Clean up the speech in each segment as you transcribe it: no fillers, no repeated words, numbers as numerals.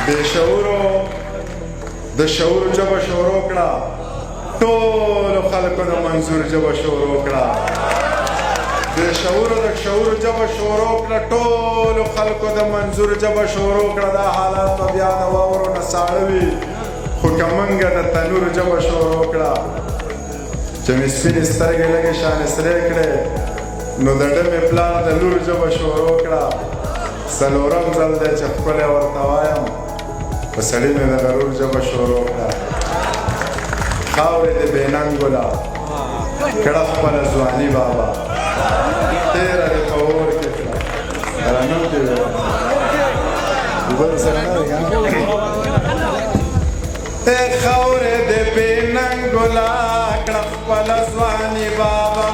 د شعورو د شعور ژبه شروع کړه ټولو خلکو د منظور ژبه شروع کړه د شعور ژبه شروع کړه ټولو خلکو د منظور ژبه شروع کړه دا حالات به بیا د واورو نه ساړه وي خو که موږ د تنور ژبه شروع کړه چې مې سپینې سترګې لږې شانې سرې کړې نو د ډمې پلار د لور ژبه شروع کړه څلورم ځل دی چې ښکلی ورته وایم په سړي مې د غرور ژبه شروع کړه خاورې د بېننګو لا کړه خپله ځواني بابا تېره دې په اور کې کړه رنګ کې اوبه سره نه دی خاورې د بېننګو لا کړه خپله ځواني بابا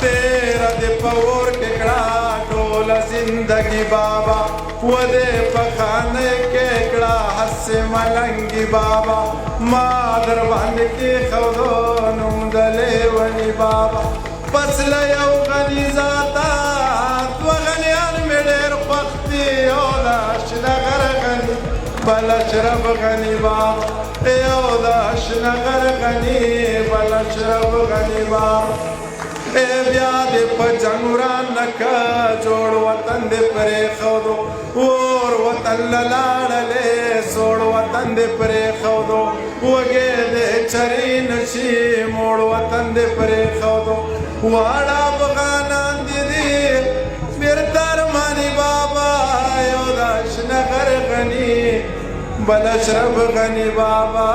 تېره دې په اور کې کړه ټوله زندګي بابا و دې په خانه کې کړه هسې ملنګي بابا ما در باندې کېښودو نوم د لیوني بابا پس له یو غني ذاته دوه غنیان مې ډېر خوښ دي یو د اشنغر غني بل اشرف غني بابا یو د اشنغر غني بل اشرف غني بابا بیا دې په جنګ ورانه که جوړ وطن دې پرېښودو اور وطن له لاړلې سوړ وطن دې پرېښودو وږې دې چرې نشي موړ وطن دې پرېښودو واړه افغانان دې دي بېرته ارماني بابا یو د اشنغر غني بل اشرف غني بابا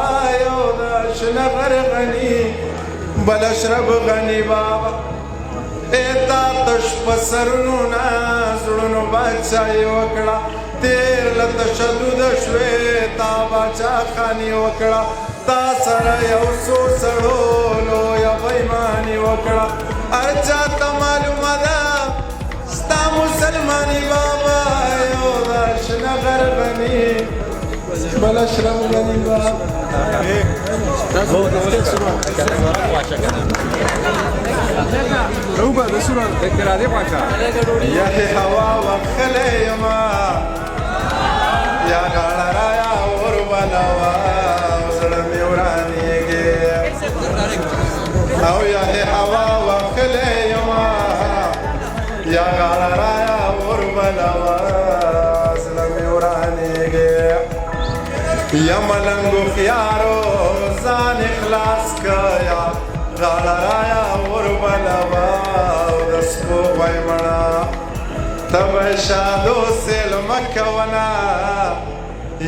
یو د اشنغر غني بل اشرف غني بابا تا تش په سرونو نه زړونو بادشاهي وکړه تېر له تشدد شوې تا باچاخاني وکړه تا سره یو څو سړو لویه بېماني وکړه هر چا ته معلومه ده ستا مسلماني بابا یو د اشنغر غني بل اشرف غني بابا روبا د سوران دکرادې پاچا یخې هوا وښلی یمه یا غاړه رایا اور بلوه زړه مې ورانېږي او یخې هوا وښلی یمه یا غاړه رایا اور بلوه زړه مې ورانېږي یا ملنګ هوښیارو ځان اخلاص که یا غاړه رایا اور بلوه او د سپوږمۍ مړه ته به شادو سیل مه کوونه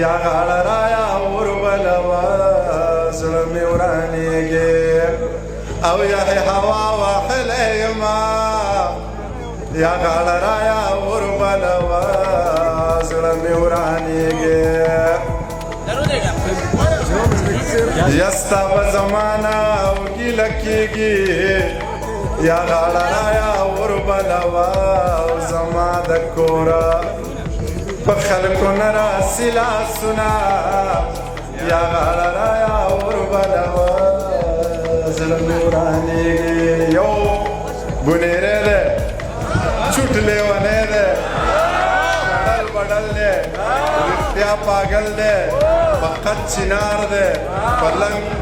یا غاړه رایا اور بلوه زړه مې ورانېږي او یخې هوا وهلی یمه یا غاړه رایا اور بلوه زړه مې ورانېږي یا ستا به زمانه او ګیله کېږي یا غاړه رایا اور بلوه او زما د کوره په خلکو نه راسي لاسونه یا غاړه رایا اور بلوه زړه مې ورانېږي یو بونیری دی چوټ لیونی دی شډل بډل دی رښتیا پاگل دی فقط چنار دی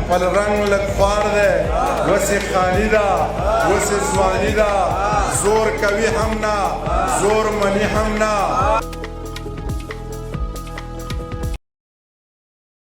پر رنگ لږ خوار دی وسې خالي ده وسې ځواني ده زور کوي هم نه زور مني هم نه